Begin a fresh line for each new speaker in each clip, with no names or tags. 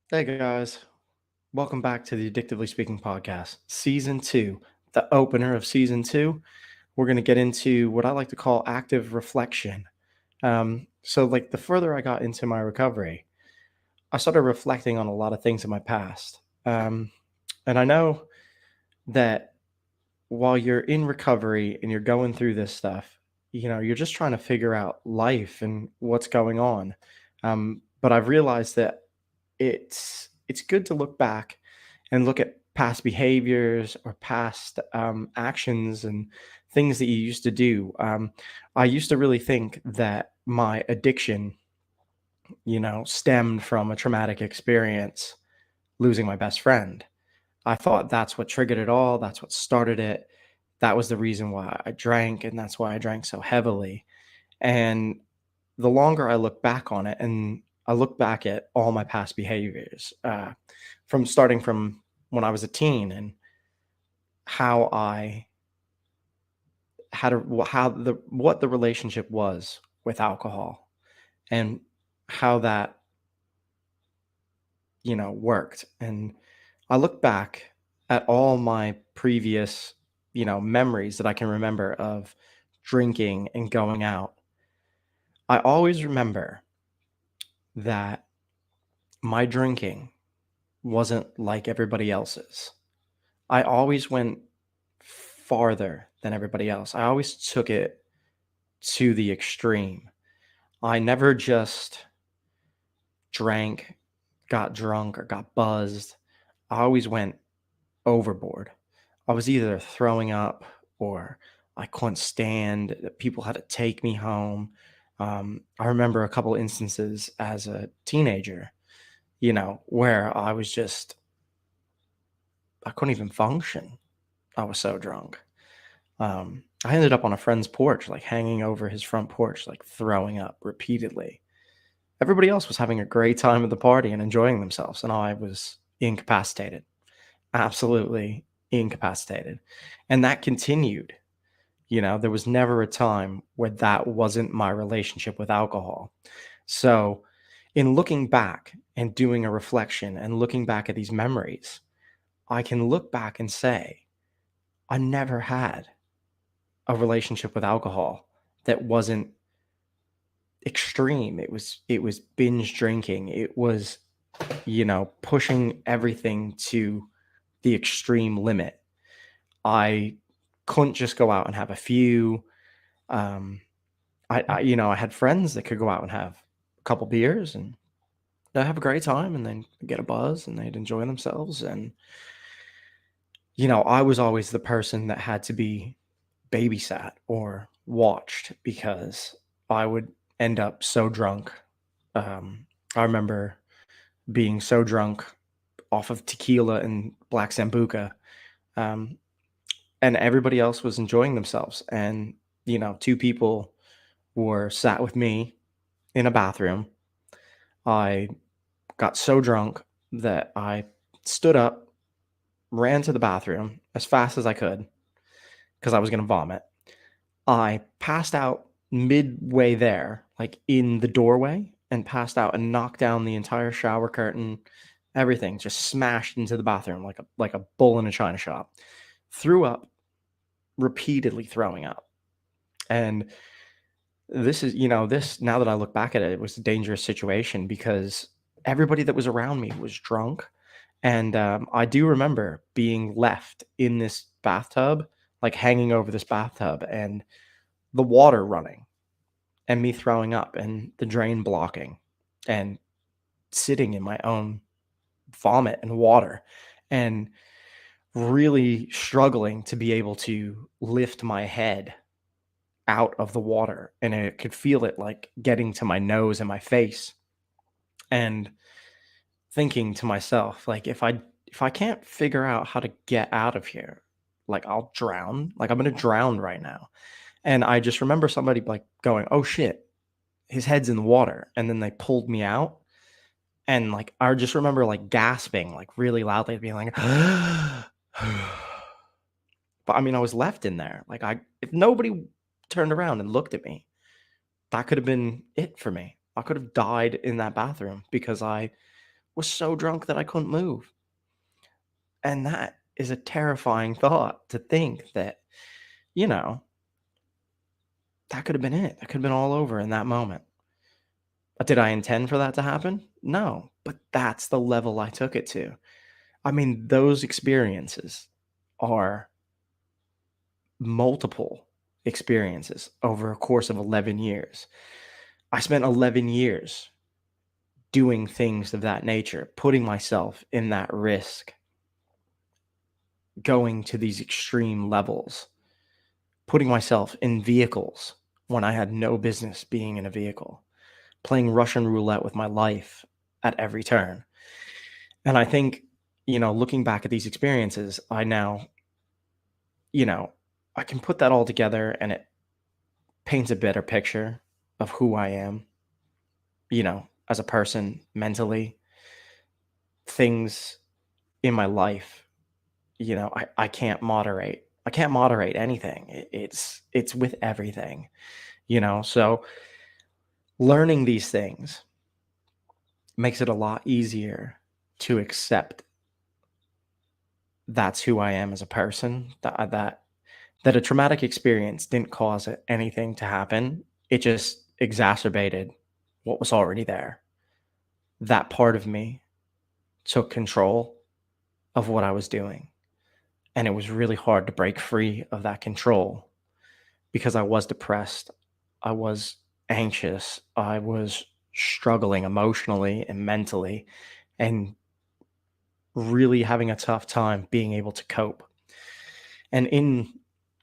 Hey guys, welcome back to the Addictively Speaking podcast, season two, the opener of season two. We're going to get into what I like to call active reflection. So, the further I got into my recovery, I started reflecting on a lot of things in my past. And I know that while you're in recovery and you're going through this stuff, you're just trying to figure out life and what's going on. But I've realized that it's good to look back and look at past behaviors or past actions and things that you used to do. I used to really think that my addiction, stemmed from a traumatic experience, losing my best friend. I thought that's what triggered it all. That's what started it. That was the reason why I drank, and that's why I drank so heavily. And the longer I look back on it, and I look back at all my past behaviors, from starting from when I was a teen and how I had a how the what the relationship was with alcohol and how that worked. And I look back at all my previous memories that I can remember of drinking and going out. I always remember that my drinking wasn't like everybody else's. I always went farther than everybody else. I always took it to the extreme. I never just drank, got drunk, or got buzzed. I always went overboard. I was either throwing up or I couldn't stand that people had to take me home. I remember a couple instances as a teenager, where I couldn't even function. I was so drunk. I ended up on a friend's porch, like hanging over his front porch, like throwing up repeatedly. Everybody else was having a great time at the party and enjoying themselves, and I was incapacitated, absolutely incapacitated. And that continued. There was never a time where that wasn't my relationship with alcohol. So, in looking back and doing a reflection and looking back at these memories, I can look back and say, I never had a relationship with alcohol that wasn't extreme. It was binge drinking. It was, pushing everything to the extreme limit. I couldn't just go out and have a few. Um, I had friends that could go out and have a couple beers and they'd have a great time and then get a buzz and they'd enjoy themselves. And, I was always the person that had to be babysat or watched because I would end up so drunk. I remember being so drunk off of tequila and black sambuca, um, and everybody else was enjoying themselves. And two people were sat with me in a bathroom. I got so drunk that I stood up, ran to the bathroom as fast as I could because I was going to vomit. I passed out midway there, like in the doorway, and passed out and knocked down the entire shower curtain. Everything just smashed into the bathroom like a bull in a china shop. Threw up, repeatedly throwing up. And this is, this now that I look back at it, it was a dangerous situation because everybody that was around me was drunk. And I do remember being left in this bathtub, like hanging over this bathtub, and the water running and me throwing up and the drain blocking and sitting in my own vomit and water and really struggling to be able to lift my head out of the water. And I could feel it like getting to my nose and my face, and thinking to myself, like, if I can't figure out how to get out of here, like I'll drown. Like I'm gonna drown right now. And I just remember somebody like going, "Oh shit, his head's in the water." And then they pulled me out. And like I just remember like gasping like really loudly, being like, but I mean, I was left in there. Like if nobody turned around and looked at me, that could have been it for me. I could have died in that bathroom because I was so drunk that I couldn't move. And that is a terrifying thought to think that, you know, that could have been it. That could have been all over in that moment. Did I intend for that to happen? No, but that's the level I took it to. I mean, those experiences are multiple experiences over a course of 11 years. I spent 11 years doing things of that nature, putting myself in that risk, going to these extreme levels, putting myself in vehicles when I had no business being in a vehicle, playing Russian roulette with my life at every turn. And I think, looking back at these experiences, I now, you know, I can put that all together and it paints a better picture of who I am, as a person mentally, things in my life, I can't moderate. I can't moderate anything. It's with everything, So learning these things makes it a lot easier to accept that's who I am as a person. That a traumatic experience didn't cause anything to happen. It just exacerbated what was already there. That part of me took control of what I was doing. And it was really hard to break free of that control because I was depressed. I was anxious. I was struggling emotionally and mentally and really having a tough time being able to cope. And in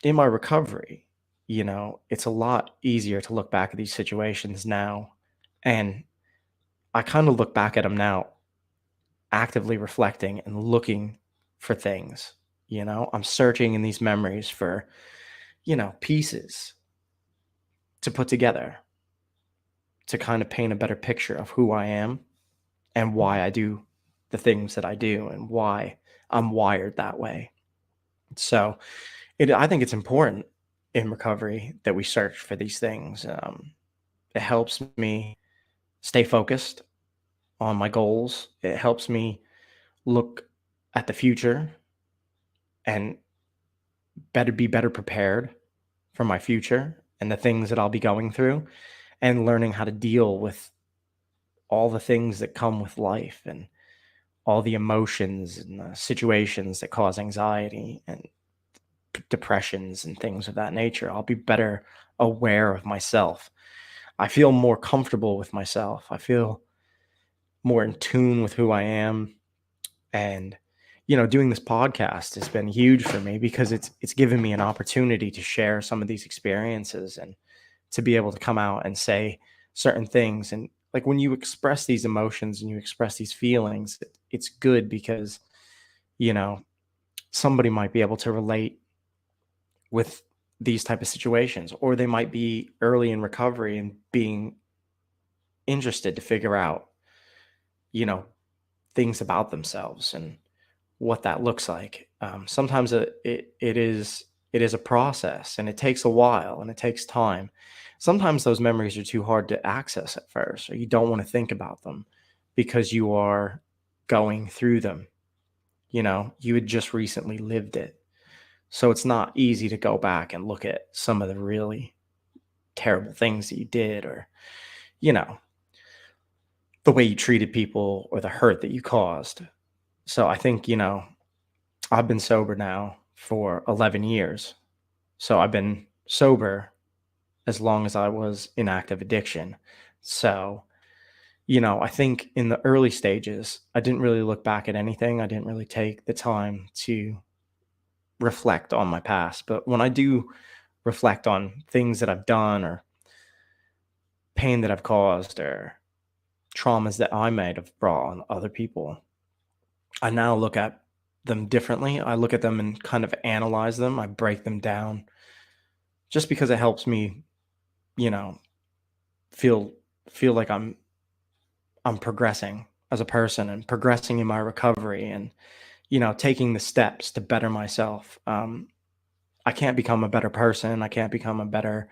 my recovery, it's a lot easier to look back at these situations now. And I kind of look back at them now, actively reflecting and looking for things. I'm searching in these memories for, pieces to put together to kind of paint a better picture of who I am and why I do the things that I do and why I'm wired that way. So I think it's important in recovery that we search for these things. It helps me stay focused on my goals. It helps me look at the future and be better prepared for my future and the things that I'll be going through and learning how to deal with all the things that come with life and all the emotions and the situations that cause anxiety and depressions and things of that nature. I'll be better aware of myself. I feel more comfortable with myself. I feel more in tune with who I am. And, doing this podcast has been huge for me because it's given me an opportunity to share some of these experiences and to be able to come out and say certain things. And like when you express these emotions and you express these feelings, it's good because, you know, somebody might be able to relate with these type of situations, or they might be early in recovery and being interested to figure out, you know, things about themselves and what that looks like. Sometimes it is a process and it takes a while and it takes time. Sometimes those memories are too hard to access at first, or you don't want to think about them because you are going through them. You had just recently lived it. So it's not easy to go back and look at some of the really terrible things that you did, or, you know, the way you treated people or the hurt that you caused. So I think, I've been sober now for 11 years. So I've been sober as long as I was in active addiction. So, I think in the early stages, I didn't really look back at anything. I didn't really take the time to reflect on my past. But when I do reflect on things that I've done or pain that I've caused or traumas that I might have brought on other people, I now look at them differently. I look at them and kind of analyze them. I break them down just because it helps me, you know, feel feel like I'm progressing as a person and progressing in my recovery and, taking the steps to better myself. I can't become a better person. I can't become a better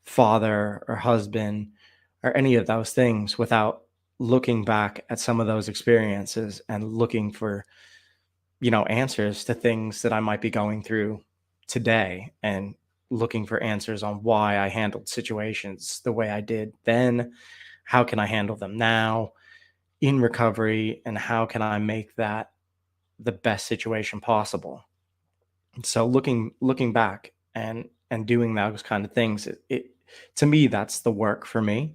father or husband or any of those things without looking back at some of those experiences and looking for, answers to things that I might be going through today, and looking for answers on why I handled situations the way I did then. How can I handle them now in recovery, and how can I make that the best situation possible? So looking back and doing those kind of things, it to me, that's the work for me,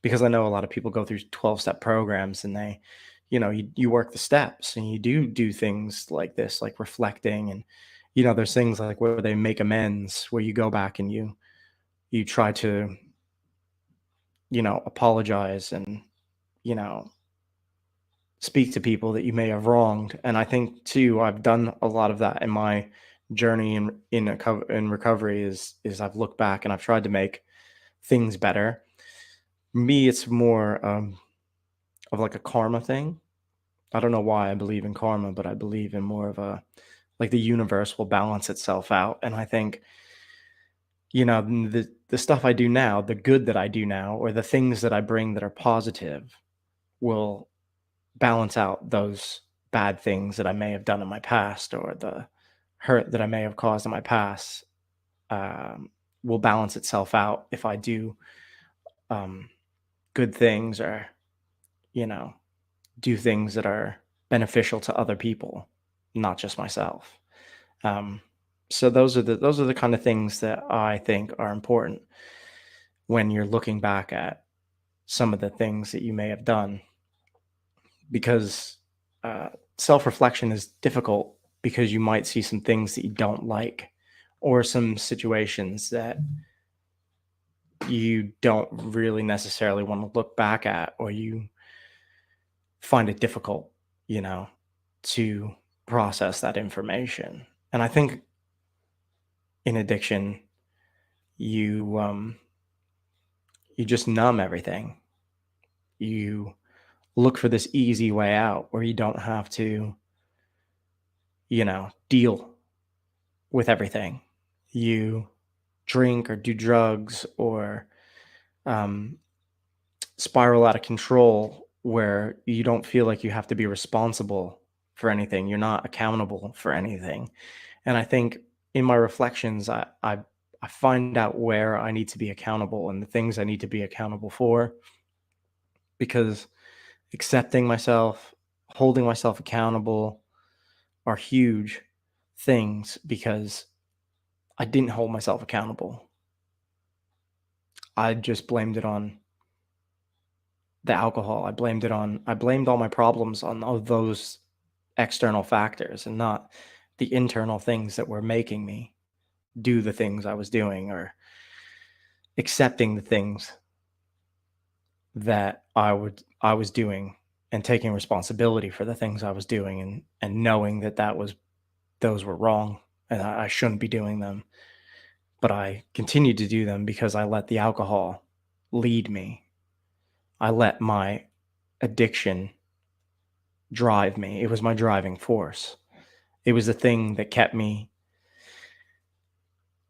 because I know a lot of people go through 12-step programs, and they, you work the steps, and you do things like this, like reflecting, and there's things like where they make amends, where you go back and you try to, apologize, and, you know, speak to people that you may have wronged. And I think too, I've done a lot of that in my journey in recovery. Is I've looked back and I've tried to make things better. Me, it's more of like a karma thing. I don't know why I believe in karma, but I believe in more of a, like, the universe will balance itself out. And I think, the stuff I do now, the good that I do now, or the things that I bring that are positive, will balance out those bad things that I may have done in my past, or the hurt that I may have caused in my past. Um, will balance itself out if I do um, good things, or, you know, do things that are beneficial to other people, not just myself. Um, so those are the kind of things that I think are important when you're looking back at some of the things that you may have done, because uh, self-reflection is difficult, because you might see some things that you don't like, or some situations that you don't really necessarily want to look back at, or you find it difficult, you know, to process that information. And I think in addiction, you just numb everything. You look for this easy way out where you don't have to, deal with everything. You drink or do drugs, or um, spiral out of control, where you don't feel like you have to be responsible for anything. You're not accountable for anything. And I think in my reflections, I find out where I need to be accountable and the things I need to be accountable for, because accepting myself, holding myself accountable are huge things, because I didn't hold myself accountable. I just blamed it on the alcohol. I blamed all my problems on all those external factors, and not the internal things that were making me do the things I was doing, or accepting the things that I was doing, and taking responsibility for the things I was doing, and knowing that those were wrong, and I shouldn't be doing them. But I continued to do them because I let the alcohol lead me. I let my addiction drive me. It was my driving force. It was the thing that kept me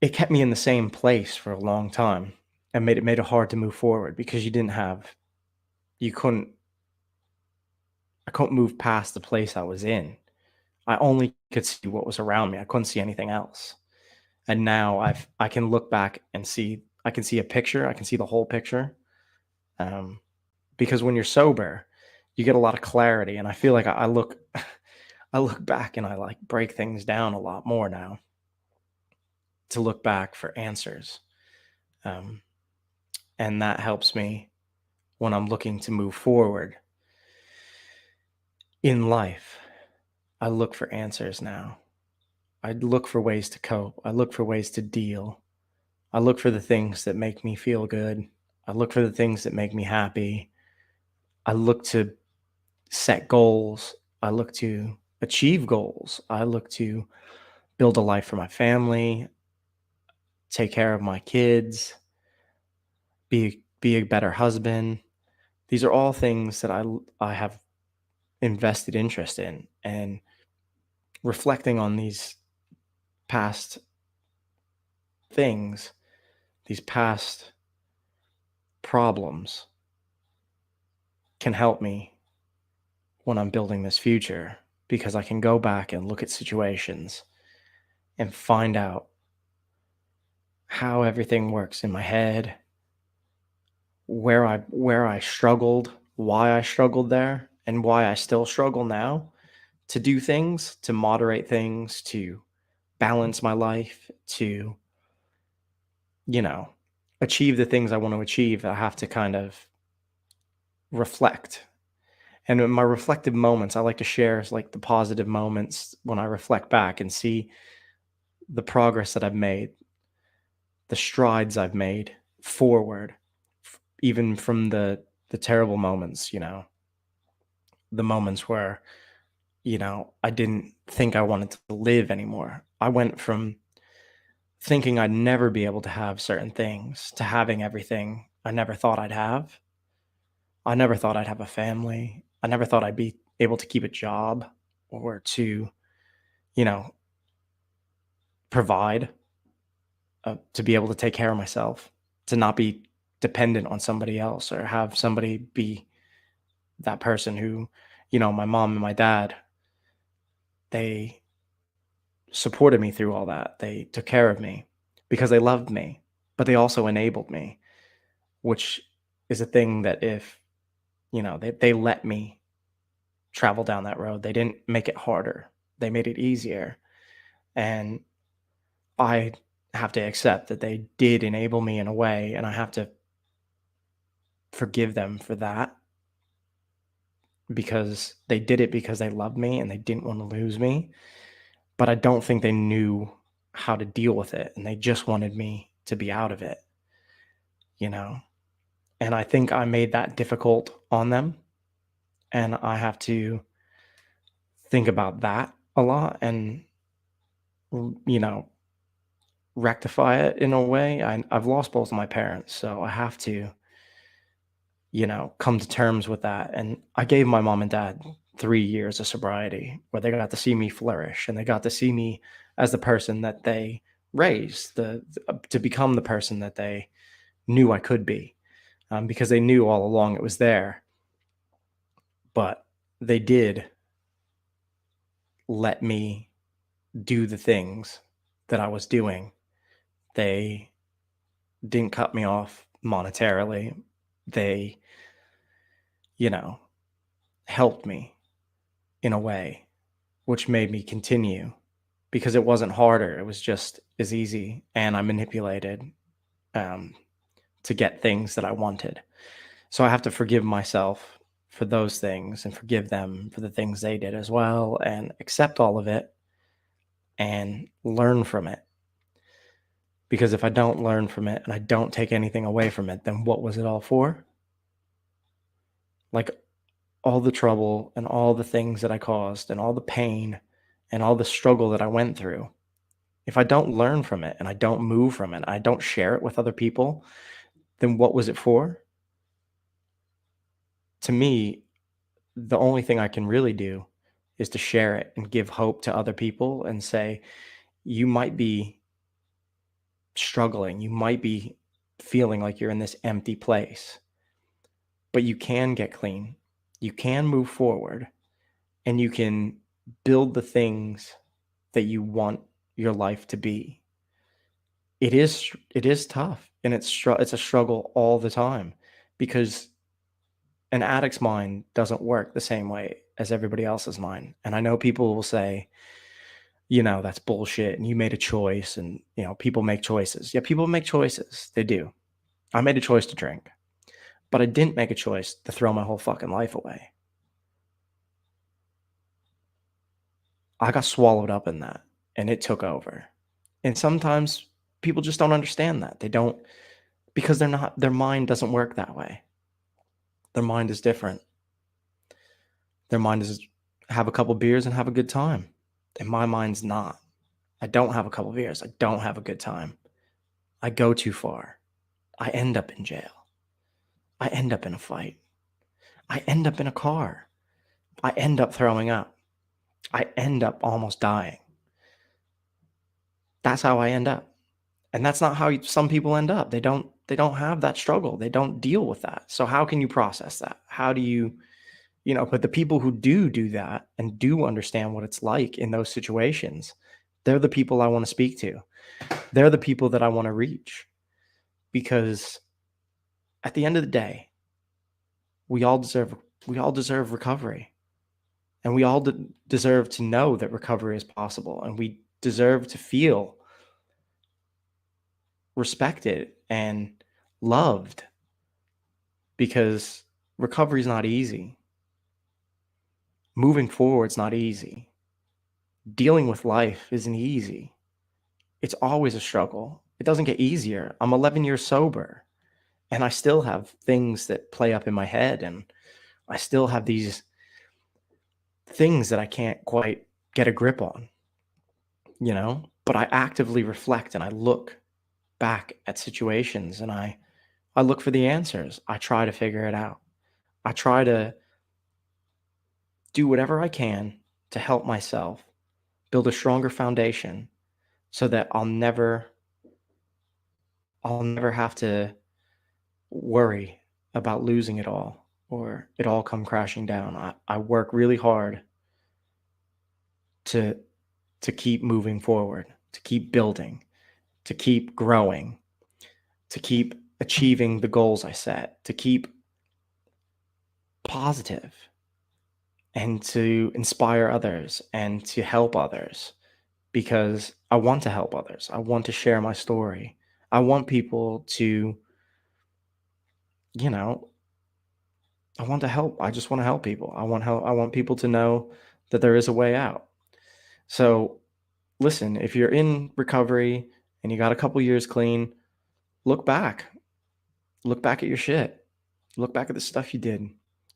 in the same place for a long time, and made it hard to move forward, because you couldn't I couldn't move past the place I was in. I only could see what was around me. I couldn't see anything else. And now I can look back and I can see a picture. I can see the whole picture. Um, because when you're sober, you get a lot of clarity, and I feel like I look I look back and I, like, break things down a lot more now, to look back for answers. Um, and that helps me when I'm looking to move forward in life. I look for answers now. I look for ways to cope. I look for ways to deal. I look for the things that make me feel good. I look for the things that make me happy. I look to set goals. I look to achieve goals. I look to build a life for my family, take care of my kids, be a better husband. These are all things that I have invested interest in, and reflecting on these past things, these past problems, can help me when I'm building this future, because I can go back and look at situations and find out how everything works in my head, where I struggled, why I struggled there, and why I still struggle now to do things, to moderate things, to balance my life, to, you know, achieve the things I want to achieve. I have to kind of reflect. And in my reflective moments, I like to share like the positive moments when I reflect back and see the progress that I've made, the strides I've made forward, even from the terrible moments, the moments where, I didn't think I wanted to live anymore. I went from thinking I'd never be able to have certain things to having everything I never thought I'd have. I never thought I'd have a family. I never thought I'd be able to keep a job or to, you know, provide, to be able to take care of myself, to not be dependent on somebody else or have somebody be that person who, my mom and my dad, they supported me through all that. They took care of me because they loved me, but they also enabled me, which is a thing that if, they let me travel down that road, they didn't make it harder. They made it easier. And I have to accept that they did enable me in a way, and I have to forgive them for that, because they did it because they loved me and they didn't want to lose me. But I don't think they knew how to deal with it, and they just wanted me to be out of it, you know? And I think I made that difficult on them, and I have to think about that a lot and, you know, rectify it in a way. I've lost both of my parents, so I have to, come to terms with that. And I gave my mom and dad 3 years of sobriety where they got to see me flourish and they got to see me as the person that they raised, to become the person that they knew I could be, because they knew all along it was there. But they did let me do the things that I was doing. They didn't cut me off monetarily. They, you know, helped me in a way, which made me continue, because it wasn't harder. It was just as easy. And I manipulated, um, to get things that I wanted. So I have to forgive myself for those things and forgive them for the things they did as well, and accept all of it and learn from it. Because if I don't learn from it and I don't take anything away from it, then what was it all for? Like, all the trouble and all the things that I caused and all the pain and all the struggle that I went through, if I don't learn from it and I don't move from it, I don't share it with other people, then what was it for? To me, the only thing I can really do is to share it and give hope to other people and say, you might be struggling, you might be feeling like you're in this empty place, but you can get clean, you can move forward, and you can build the things that you want your life to be. It is tough, and it's a struggle all the time, because an addict's mind doesn't work the same way as everybody else's mind. And I know people will say, that's bullshit and you made a choice, and people make choices. Yeah, people make choices. They do. I made a choice to drink, but I didn't make a choice to throw my whole fucking life away. I got swallowed up in that and it took over. And sometimes people just don't understand that. They don't, because their mind doesn't work that way. Their mind is different. Their mind is have a couple beers and have a good time. And my mind's not. I don't have a couple beers. I don't have a good time. I go too far. I end up in jail. I end up in a fight. I end up in a car. I end up throwing up. I end up almost dying. That's how I end up. And that's not how some people end up. don't have that struggle. They don't deal with that. So how can you process that? How do you, but the people who do that and do understand what it's like in those situations, they're the people I want to speak to. They're the people that I want to reach, because at the end of the day, we all deserve recovery, and we all deserve to know that recovery is possible, and we deserve to feel respected and loved, because recovery is not easy. Moving forward is not easy. Dealing with life isn't easy. It's always a struggle. It doesn't get easier. I'm 11 years sober, and I still have things that play up in my head, and I still have these things that I can't quite get a grip on, but I actively reflect and I look back at situations, and I look for the answers. I try to figure it out. I try to do whatever I can to help myself build a stronger foundation, so that I'll never have to worry about losing it all, or it all come crashing down. I work really hard to keep moving forward, to keep building, to keep growing, to keep achieving the goals I set, to keep positive, and to inspire others and to help others, because I want to help others. I want to share my story. I want people to, I want to help. I just want to help people. I want people to know that there is a way out. So listen, if you're in recovery and you got a couple years clean, look back. Look back at your shit. Look back at the stuff you did.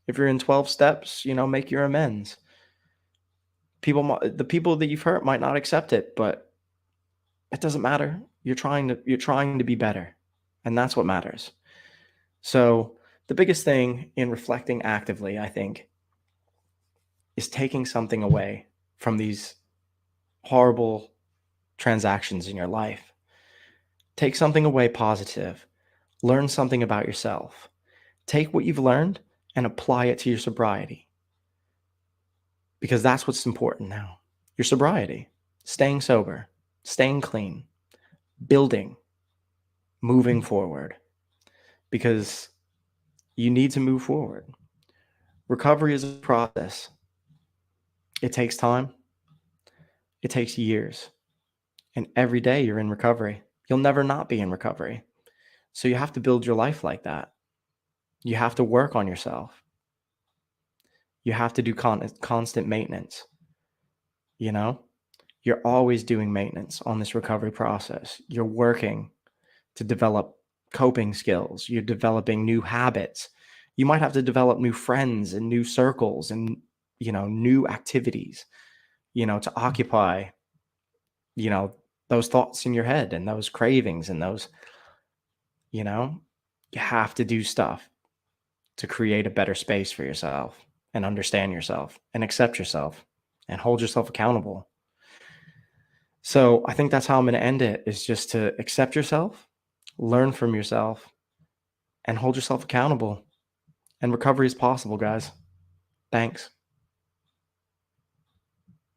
If you're in 12 steps, make your amends. The people that you've hurt might not accept it, but it doesn't matter. You're trying to be better, and that's what matters. So the biggest thing in reflecting actively, I think, is taking something away from these horrible transactions in your life. Take something away positive. Learn something about yourself. Take what you've learned and apply it to your sobriety, because that's what's important now. Your sobriety, staying sober, staying clean, building, moving forward, because you need to move forward. Recovery is a process. It takes time. It takes years. And every day you're in recovery. You'll never not be in recovery. So you have to build your life like that. You have to work on yourself. You have to do constant maintenance. You're always doing maintenance on this recovery process. You're working to develop coping skills. You're developing new habits. You might have to develop new friends and new circles and, new activities, to occupy, those thoughts in your head and those cravings and those, you have to do stuff to create a better space for yourself and understand yourself and accept yourself and hold yourself accountable. So I think that's how I'm going to end it, is just to accept yourself, learn from yourself, and hold yourself accountable. And recovery is possible, guys. Thanks.